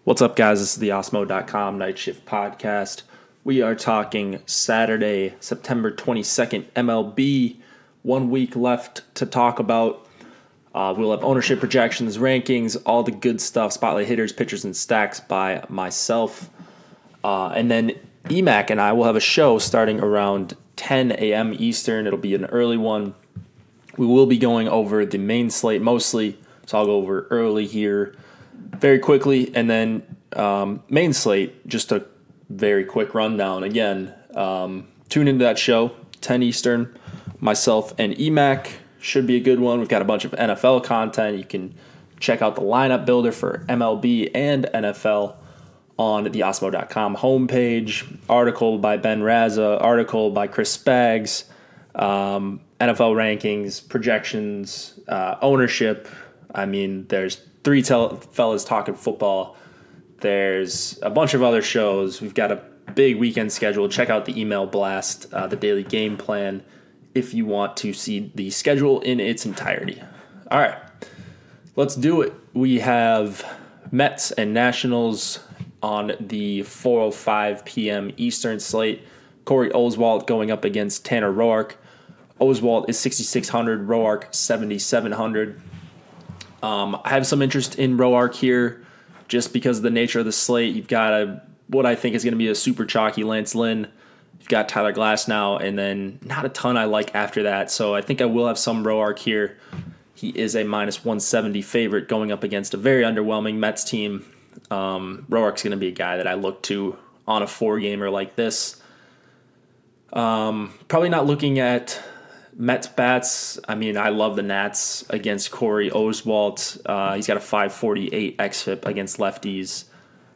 What's up, guys? This is the Osmo.com Night Shift Podcast. We are talking Saturday, September 22nd, MLB. 1 week left to talk about. We'll have ownership projections, rankings, all the good stuff, spotlight hitters, pitchers, and stacks by myself. And then EMAC and I will have a show starting around 10 a.m. Eastern. It'll be an early one. We will be going over the main slate mostly, so I'll go over early here very quickly, and then main slate, just a very quick rundown. Again, tune into that show, 10 Eastern. Myself and EMAC should be a good one. We've got a bunch of NFL content. You can check out the lineup builder for MLB and NFL on the Osmo.com homepage. Article by Ben Raza, article by Chris Spags, NFL rankings, projections, ownership. I mean, there's three fellas talking football. There's a bunch of other shows. We've got a big weekend schedule. Check out the email blast, the daily game plan, if you want to see the schedule in its entirety. All right, let's do it. We have Mets and Nationals on the 4:05 p.m. Eastern slate. Corey Oswalt going up against Tanner Roark. Oswalt is 6,600, Roark 7,700. I have some interest in Roark here just because of the nature of the slate. You've got what I think is going to be a super chalky Lance Lynn. You've got Tyler Glasnow, and then not a ton I like after that. So I think I will have some Roark here. He is a minus 170 favorite going up against a very underwhelming Mets team. Roark's going to be a guy that I look to on a four-gamer like this. Probably not looking at Mets bats. I mean, I love the Nats against Corey Oswalt. He's got a 548 xFIP against lefties.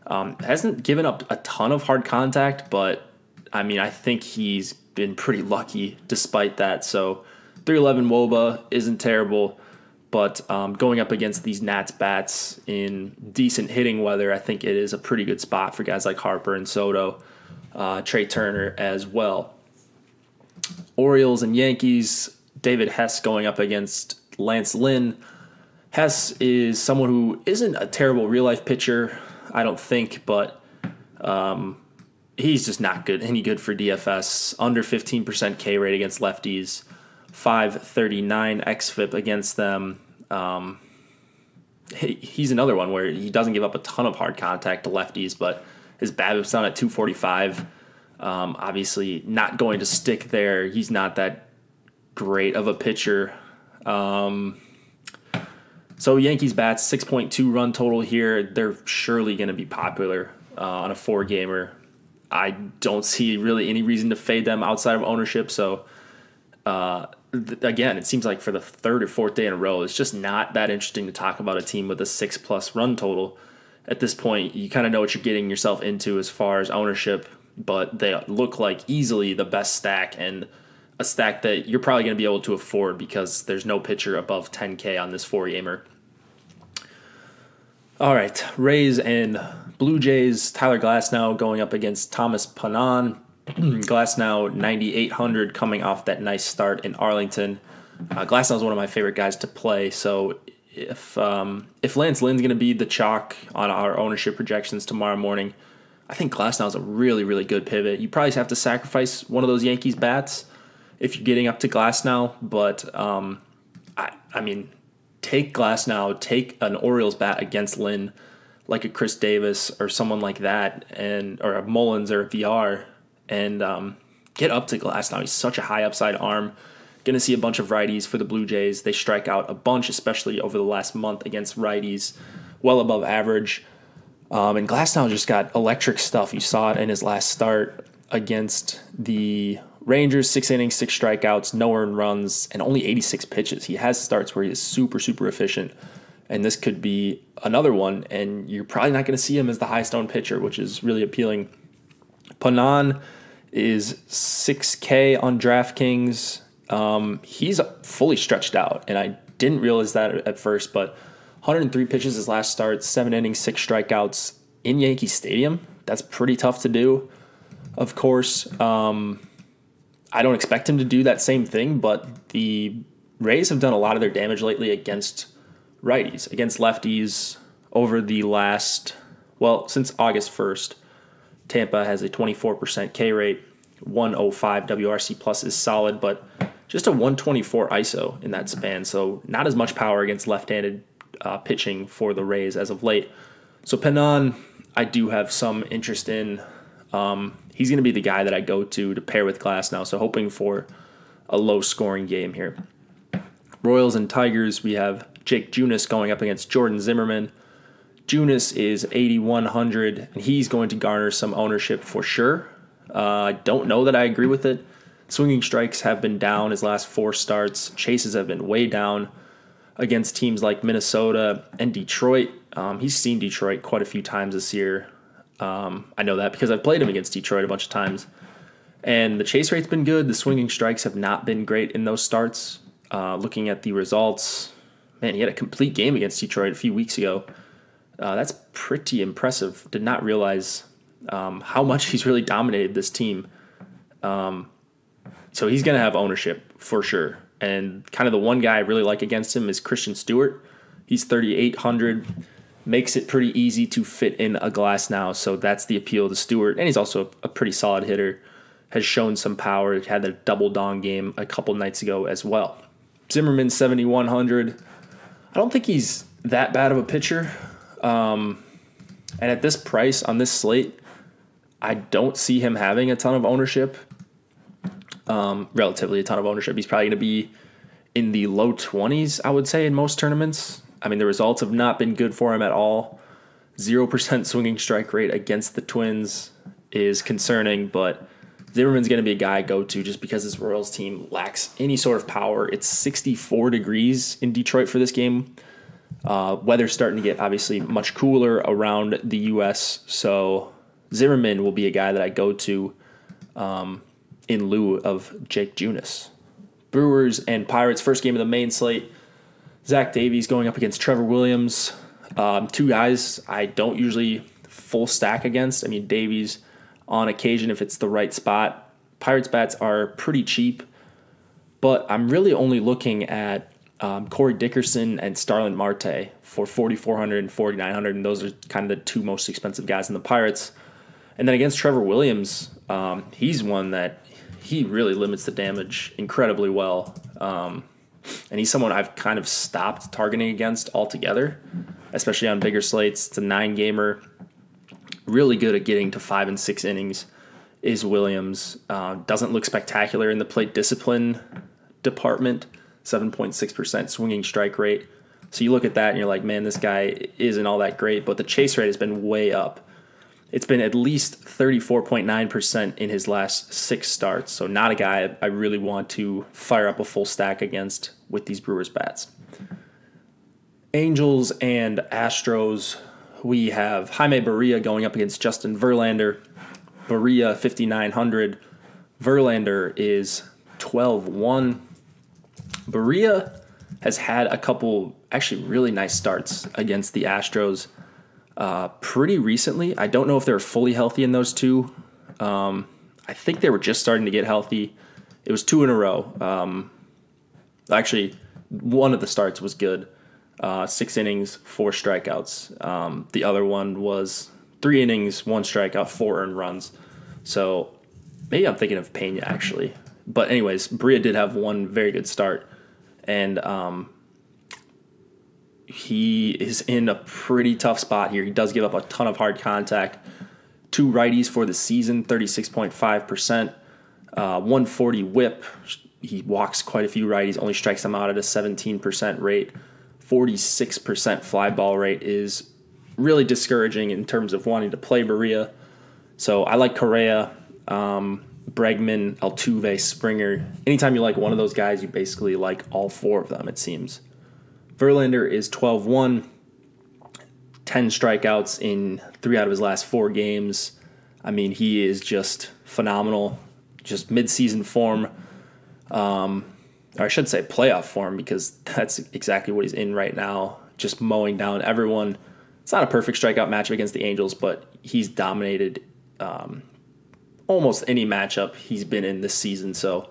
Hasn't given up a ton of hard contact, but I mean, I think he's been pretty lucky despite that. So 311 WOBA isn't terrible, but going up against these Nats bats in decent hitting weather, I think it is a pretty good spot for guys like Harper and Soto, Trey Turner as well. Orioles and Yankees, David Hess going up against Lance Lynn. Hess is someone who isn't a terrible real-life pitcher, I don't think, but he's just not good. Any good for DFS. Under 15% K rate against lefties. 539 xFIP against them. He's another one where he doesn't give up a ton of hard contact to lefties, but his BABIP's down at 245. Obviously not going to stick there. He's not that great of a pitcher. So Yankees bats, 6.2 run total here. They're surely going to be popular on a four-gamer. I don't see really any reason to fade them outside of ownership. So, again, it seems like for the third or fourth day in a row, it's just not that interesting to talk about a team with a 6+ run total. At this point, you kind of know what you're getting yourself into as far as ownership, but they look like easily the best stack and a stack that you're probably going to be able to afford because there's no pitcher above 10K on this four-gamer. All right, Rays and Blue Jays, Tyler Glasnow going up against Thomas Panon. Glasnow 9,800 coming off that nice start in Arlington. Glasnow is one of my favorite guys to play, so if Lance Lynn's going to be the chalk on our ownership projections tomorrow morning, I think Glasnow is a really, really good pivot. You probably have to sacrifice one of those Yankees bats if you're getting up to Glasnow, but I mean, take Glasnow, take an Orioles bat against Lynn, like a Chris Davis or someone like that, or a Mullins or a VR, and get up to Glasnow. He's such a high upside arm. Going to see a bunch of righties for the Blue Jays. They strike out a bunch, especially over the last month against righties, well above average. And Glasnow just got electric stuff. You saw it in his last start against the Rangers, 6 innings, 6 strikeouts, no earned runs, and only 86 pitches. He has starts where he is super, super efficient, and this could be another one, and you're probably not going to see him as the highest owned pitcher, which is really appealing. Panon is 6K on DraftKings. He's fully stretched out, and I didn't realize that at first, but 103 pitches his last start, 7 innings, 6 strikeouts in Yankee Stadium. That's pretty tough to do, of course. I don't expect him to do that same thing, but the Rays have done a lot of their damage lately against righties, against lefties over the last Well, since August 1st, Tampa has a 24% K rate, 105 WRC plus is solid, but just a 124 ISO in that span. So not as much power against left-handed pitching for the Rays as of late. So Penon, I do have some interest in. He's going to be the guy that I go to pair with Glasnow. So hoping for a low-scoring game here. Royals and Tigers, we have Jake Junis going up against Jordan Zimmerman. Junis is 8,100, and he's going to garner some ownership for sure. I don't know that I agree with it. Swinging strikes have been down his last 4 starts. Chases have been way down against teams like Minnesota and Detroit. He's seen Detroit quite a few times this year. I know that because I've played him against Detroit a bunch of times. And the chase rate's been good. The swinging strikes have not been great in those starts. Looking at the results, man, he had a complete game against Detroit a few weeks ago. That's pretty impressive. Did not realize how much he's really dominated this team. So he's going to have ownership for sure. And kind of the one guy I really like against him is Christian Stewart. He's 3,800. Makes it pretty easy to fit in a Glasnow. So that's the appeal to Stewart. And he's also a pretty solid hitter. Has shown some power. He had a double dong game a couple nights ago as well. Zimmerman, 7,100. I don't think he's that bad of a pitcher. And at this price on this slate, I don't see him having a ton of ownership. Relatively a ton of ownership. He's probably going to be in the low 20s, I would say, in most tournaments. I mean, the results have not been good for him at all. 0% swinging strike rate against the Twins is concerning, but Zimmerman's going to be a guy I go to just because this Royals team lacks any sort of power. It's 64 degrees in Detroit for this game. Weather's starting to get obviously much cooler around the U.S., so Zimmerman will be a guy that I go to in lieu of Jake Junis. Brewers and Pirates, first game of the main slate. Zach Davies going up against Trevor Williams. 2 guys I don't usually full stack against. I mean, Davies on occasion if it's the right spot. Pirates bats are pretty cheap, but I'm really only looking at Corey Dickerson and Starlin Marte for 4,400 and 4,900, and those are kind of the 2 most expensive guys in the Pirates. And then against Trevor Williams, he's one that he really limits the damage incredibly well. And he's someone I've kind of stopped targeting against altogether, especially on bigger slates. It's a 9-gamer. Really good at getting to 5 and 6 innings is Williams. Doesn't look spectacular in the plate discipline department. 7.6% swinging strike rate. So you look at that and you're like, man, this guy isn't all that great, but the chase rate has been way up. It's been at least 34.9% in his last 6 starts, so not a guy I really want to fire up a full stack against with these Brewers bats. Angels and Astros, we have Jaime Barria going up against Justin Verlander. Barria, 5,900. Verlander is 12-1. Barria has had a couple actually really nice starts against the Astros pretty recently. I don't know if they're fully healthy in those 2. I think they were just starting to get healthy. It was 2 in a row. Actually, one of the starts was good. 6 innings, 4 strikeouts. The other one was 3 innings, 1 strikeout, 4 earned runs. So maybe I'm thinking of Pena, actually. But anyways, Barria did have one very good start. And he is in a pretty tough spot here. He does give up a ton of hard contact. 2 righties for the season, 36.5%. 140 whip. He walks quite a few righties, only strikes them out at a 17% rate. 46% fly ball rate is really discouraging in terms of wanting to play Barria. So I like Correa, Bregman, Altuve, Springer. Anytime you like one of those guys, you basically like all 4 of them, it seems. Verlander is 12-1, 10 strikeouts in 3 out of his last 4 games. I mean, he is just phenomenal, just midseason form. Or I should say playoff form, because that's exactly what he's in right now, just mowing down everyone. It's not a perfect strikeout matchup against the Angels, but he's dominated almost any matchup he's been in this season. So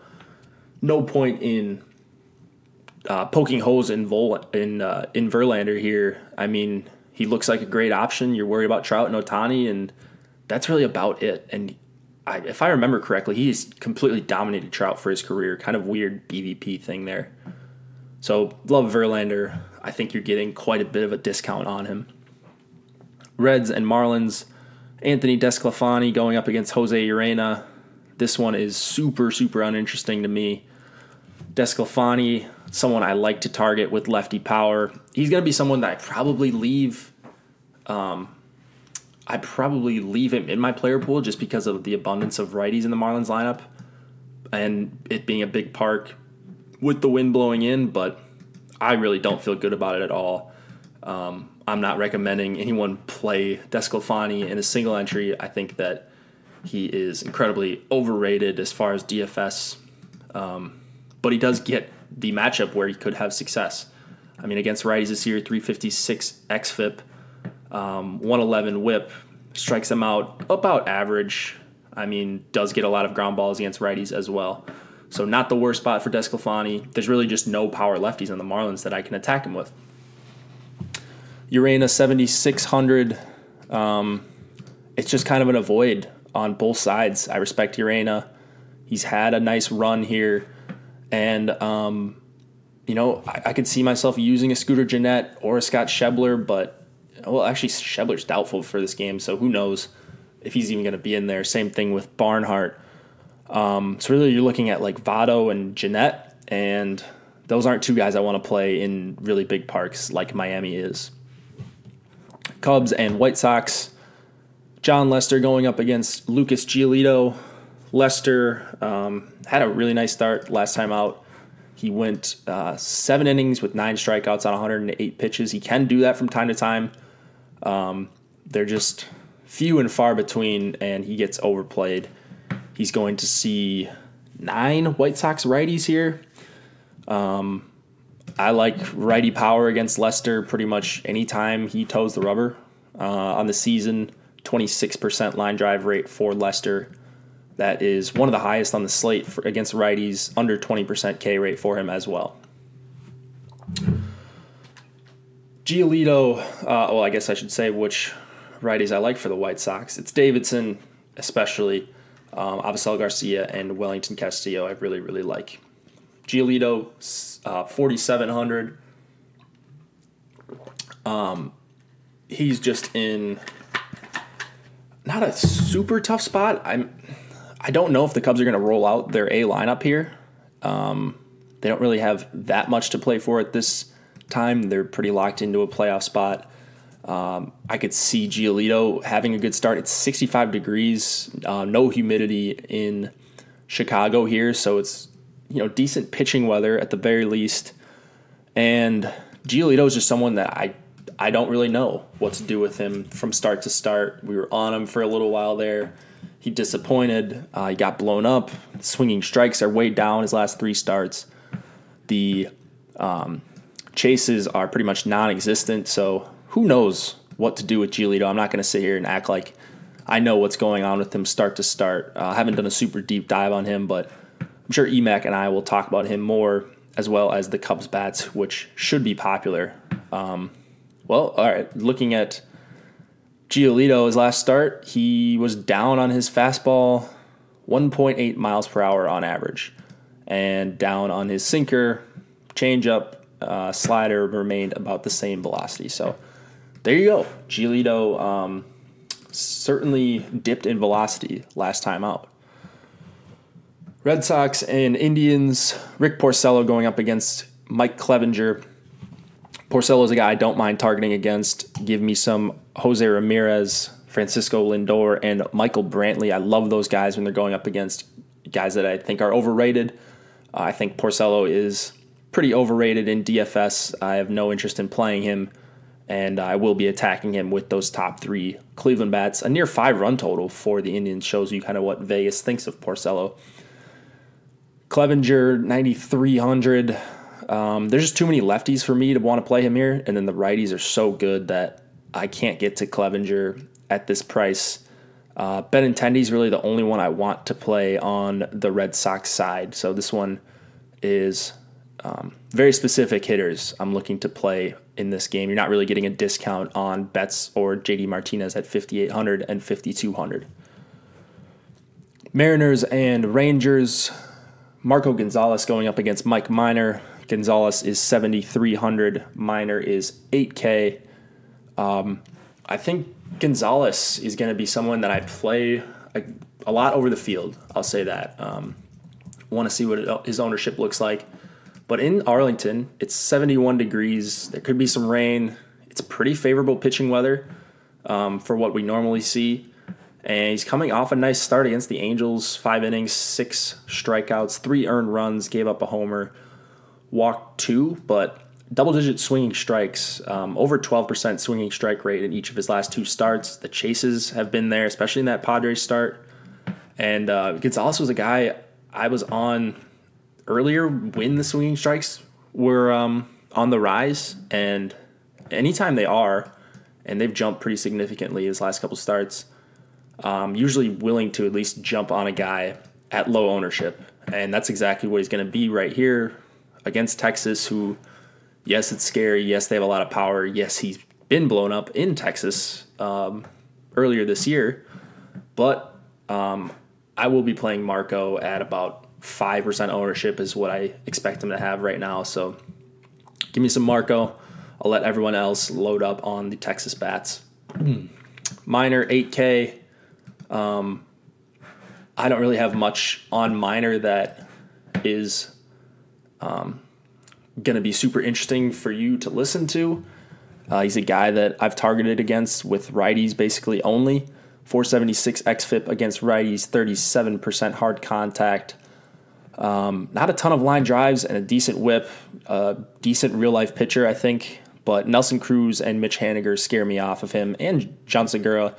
no point in poking holes in Verlander here. I mean, he looks like a great option. You're worried about Trout and Ohtani, and that's really about it. And if I remember correctly, he's completely dominated Trout for his career. Kind of weird BVP thing there. So love Verlander. I think you're getting quite a bit of a discount on him. Reds and Marlins. Anthony Desclafani going up against Jose Urena. This one is super, super uninteresting to me. Desclafani, someone I like to target with lefty power. He's going to be someone that I probably leave. I probably leave him in my player pool just because of the abundance of righties in the Marlins lineup and it being a big park with the wind blowing in, but I really don't feel good about it at all. I'm not recommending anyone play Desclafani in a single entry. I think that he is incredibly overrated as far as DFS, but he does get the matchup where he could have success. I mean, against righties this year, 356 xFIP, 111 whip, strikes him out about average. I mean, does get a lot of ground balls against righties as well. So not the worst spot for Desclafani. There's really just no power lefties on the Marlins that I can attack him with. Urena 7,600. It's just kind of an avoid on both sides. I respect Urena. He's had a nice run here. And, I could see myself using a Scooter Gennett or a Scott Schebler, but, well, actually Schebler's doubtful for this game, so who knows if he's even going to be in there. Same thing with Barnhart. So really you're looking at like Votto and Gennett, and those aren't two guys I want to play in really big parks like Miami is. Cubs and White Sox. John Lester going up against Lucas Giolito. Lester had a really nice start last time out. He went 7 innings with 9 strikeouts on 108 pitches. He can do that from time to time. They're just few and far between, and he gets overplayed. He's going to see 9 White Sox righties here. I like righty power against Lester pretty much anytime he toes the rubber. On the season, 26% line drive rate for Lester. That is one of the highest on the slate against righties, under 20% K rate for him as well. Giolito, I guess I should say which righties I like for the White Sox. It's Davidson, especially. Avisel Garcia and Wellington Castillo I really, really like. Giolito, 4,700. He's just in not a super tough spot. I don't know if the Cubs are going to roll out their A lineup here. They don't really have that much to play for at this time. They're pretty locked into a playoff spot. I could see Giolito having a good start. It's 65 degrees, no humidity in Chicago here, so it's decent pitching weather at the very least. And Giolito is just someone that I don't really know what to do with him from start to start. We were on him for a little while there. He disappointed. He got blown up. Swinging strikes are way down his last 3 starts. The chases are pretty much non-existent, so who knows what to do with Giolito. I'm not going to sit here and act like I know what's going on with him start to start. I haven't done a super deep dive on him, but I'm sure EMAC and I will talk about him more, as well as the Cubs bats, which should be popular. All right, looking at Giolito, his last start, he was down on his fastball 1.8 miles per hour on average, and down on his sinker, changeup, slider remained about the same velocity. So there you go. Giolito certainly dipped in velocity last time out. Red Sox and Indians. Rick Porcello going up against Mike Clevinger. Porcello is a guy I don't mind targeting against. Give me some Jose Ramirez, Francisco Lindor, and Michael Brantley. I love those guys when they're going up against guys that I think are overrated. I think Porcello is pretty overrated in DFS. I have no interest in playing him, and I will be attacking him with those top 3 Cleveland bats. A near 5-run total for the Indians shows you kind of what Vegas thinks of Porcello. Clevinger, 9,300. There's just too many lefties for me to want to play him here, and then the righties are so good that I can't get to Clevinger at this price. Benintendi is really the only one I want to play on the Red Sox side, so this one is very specific hitters I'm looking to play in this game. You're not really getting a discount on Betts or JD Martinez at 5,800 and 5,200. Mariners and Rangers. Marco Gonzalez going up against Mike Minor. Gonzalez is 7,300. Minor is 8K. I think Gonzalez is going to be someone that I play a lot over the field. I'll say that. Want to see what his ownership looks like. But in Arlington, it's 71 degrees. There could be some rain. It's pretty favorable pitching weather for what we normally see. And he's coming off a nice start against the Angels. 5 innings, 6 strikeouts, 3 earned runs, gave up a homer, walked 2, but double-digit swinging strikes, over 12% swinging strike rate in each of his last 2 starts. The chases have been there, especially in that Padres start. And Gonzalez was a guy I was on earlier when the swinging strikes were on the rise. And anytime they are, and they've jumped pretty significantly his last couple starts, usually willing to at least jump on a guy at low ownership. And that's exactly what he's going to be right here against Texas, who, yes, it's scary. Yes, they have a lot of power. Yes, he's been blown up in Texas earlier this year. But I will be playing Marco at about 5% ownership is what I expect him to have right now. So give me some Marco. I'll let everyone else load up on the Texas bats. Minor, 8K. I don't really have much on Minor that is going to be super interesting for you to listen to. He's a guy that I've targeted against with righties basically only. 476 xFIP against righties, 37% hard contact. Not a ton of line drives and a decent whip. Decent real-life pitcher, I think. But Nelson Cruz and Mitch Haniger scare me off of him, and John Segura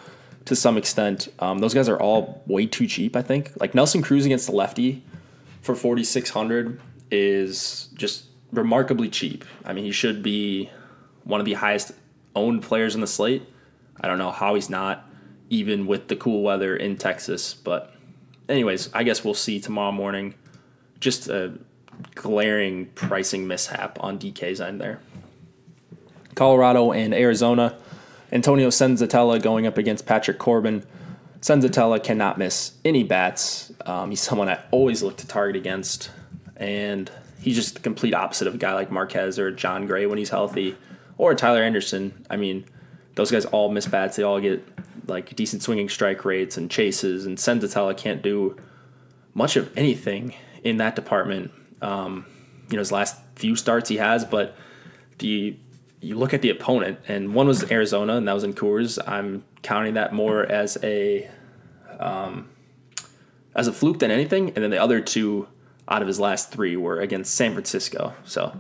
to some extent. Those guys are all way too cheap, I think. Like Nelson Cruz against the lefty for 4,600 is just remarkably cheap. I mean, he should be one of the highest owned players in the slate. I don't know how he's not, even with the cool weather in Texas. But anyways, I guess we'll see tomorrow morning. Just a glaring pricing mishap on DK's end there. Colorado and Arizona. Antonio Senzatella going up against Patrick Corbin. Senzatella cannot miss any bats. He's someone I always look to target against. And he's just the complete opposite of a guy like Marquez or John Gray when he's healthy. Or Tyler Anderson. I mean, those guys all miss bats. They all get like decent swinging strike rates and chases. And Senzatella can't do much of anything in that department. His last few starts he has, but you look at the opponent, and one was Arizona, and that was in Coors. I'm counting that more as a fluke than anything. And then the other 2 out of his last 3 were against San Francisco. So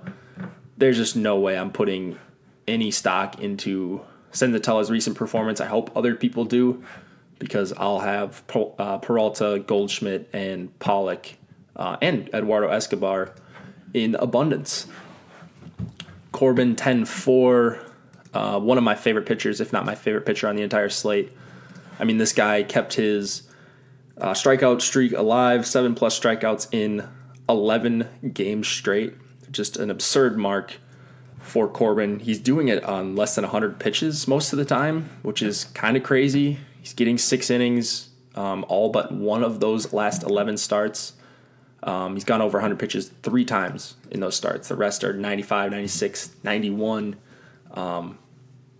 there's just no way I'm putting any stock into Senzatella's recent performance. I hope other people do, because I'll have Peralta, Goldschmidt, and Pollock and Eduardo Escobar in abundance. Corbin, 10-4, one of my favorite pitchers, if not my favorite pitcher on the entire slate. I mean, this guy kept his strikeout streak alive, 7+ strikeouts in 11 games straight. Just an absurd mark for Corbin. He's doing it on less than 100 pitches most of the time, which is kind of crazy. He's getting 6 innings, all but one of those last 11 starts. He's gone over 100 pitches 3 times in those starts. The rest are 95, 96, 91.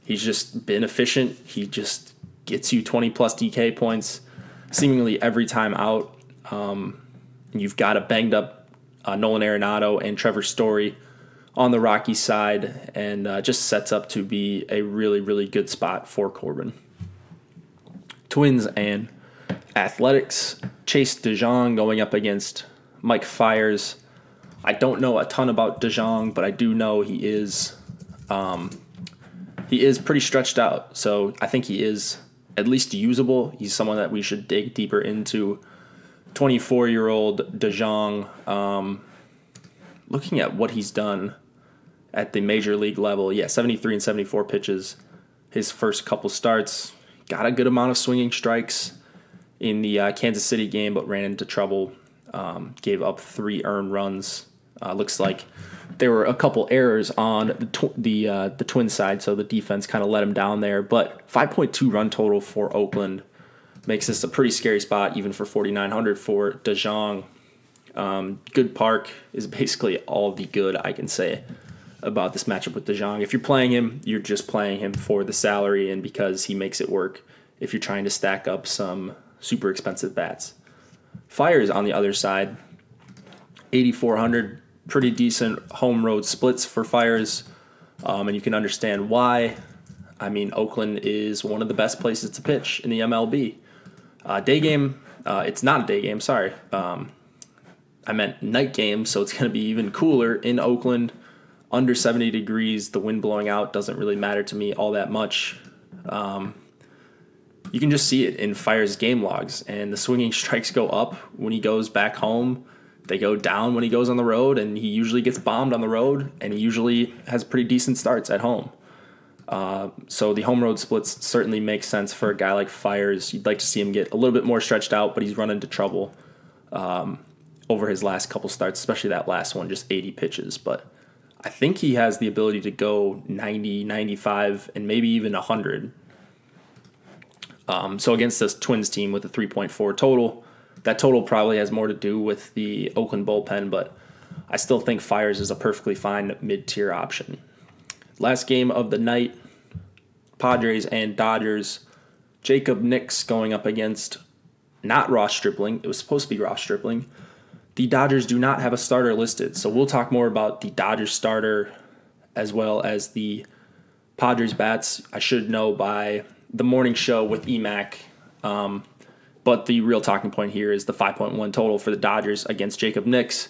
He's just been efficient. He just gets you 20+ DK points seemingly every time out. You've got a banged up Nolan Arenado and Trevor Story on the Rocky side, and just sets up to be a really, really good spot for Corbin. Twins and Athletics. Chase DeJong going up against Mike Fiers. I don't know a ton about DeJong, but I do know he is pretty stretched out. So I think he is at least usable. He's someone that we should dig deeper into. 24-year-old DeJong. Looking at what he's done at the major league level, 73 and 74 pitches. His first couple starts, got a good amount of swinging strikes in the Kansas City game, but ran into trouble. Gave up 3 earned runs Looks like there were a couple errors on the Twins side, so the defense kind of let him down there. But 5.2 run total for Oakland makes this a pretty scary spot, even for 4,900 for DeJong. Good park is basically all the good I can say about this matchup with DeJong. If you're playing him, you're just playing him for the salary and because he makes it work if you're trying to stack up some super expensive bats. Fiers on the other side, 8,400, pretty decent home road splits for Fiers, and you can understand why. I mean, Oakland is one of the best places to pitch in the MLB. Day game, it's not a day game, sorry. I meant night game, so it's going to be even cooler in Oakland. Under 70 degrees, the wind blowing out doesn't really matter to me all that much. You can just see it in Fiers' game logs, and the swinging strikes go up when he goes back home. They go down when he goes on the road, and he usually gets bombed on the road, and he usually has pretty decent starts at home. So the home road splits certainly make sense for a guy like Fiers. You'd like to see him get a little bit more stretched out, but he's run into trouble over his last couple starts, especially that last one, just 80 pitches. But I think he has the ability to go 90, 95, and maybe even 100. So against this Twins team with a 3.4 total, that total probably has more to do with the Oakland bullpen, but I still think Fiers is a perfectly fine mid-tier option. Last game of the night, Padres and Dodgers. Jacob Nix going up against not Ross Stripling. It was supposed to be Ross Stripling. The Dodgers do not have a starter listed, so we'll talk more about the Dodgers starter as well as the Padres bats. I should know by the morning show with EMAC, but the real talking point here is the 5.1 total for the Dodgers against Jacob Nix.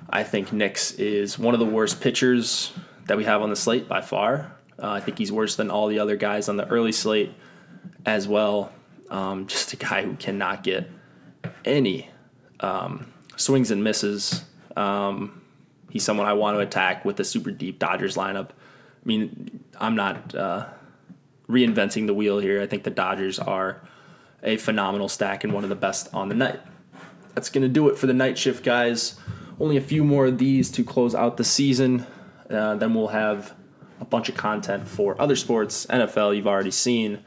I think Nix is one of the worst pitchers that we have on the slate by far. I think he's worse than all the other guys on the early slate as well. Just a guy who cannot get any swings and misses. He's someone I want to attack with a super deep Dodgers lineup. I mean, I'm not reinventing the wheel here. I think the Dodgers are a phenomenal stack and one of the best on the night. That's going to do it for the night shift, guys. Only a few more of these to close out the season. Then we'll have a bunch of content for other sports. NFL, you've already seen.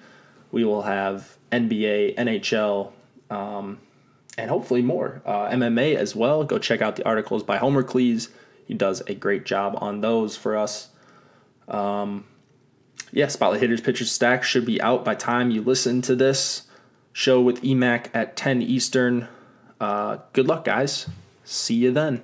We will have NBA, NHL, and hopefully more. MMA as well. Go check out the articles by Homer Cleese. He does a great job on those for us. Spotlight Hitters Pitchers Stack should be out by time you listen to this show with EMAC at 10 Eastern. Good luck, guys. See you then.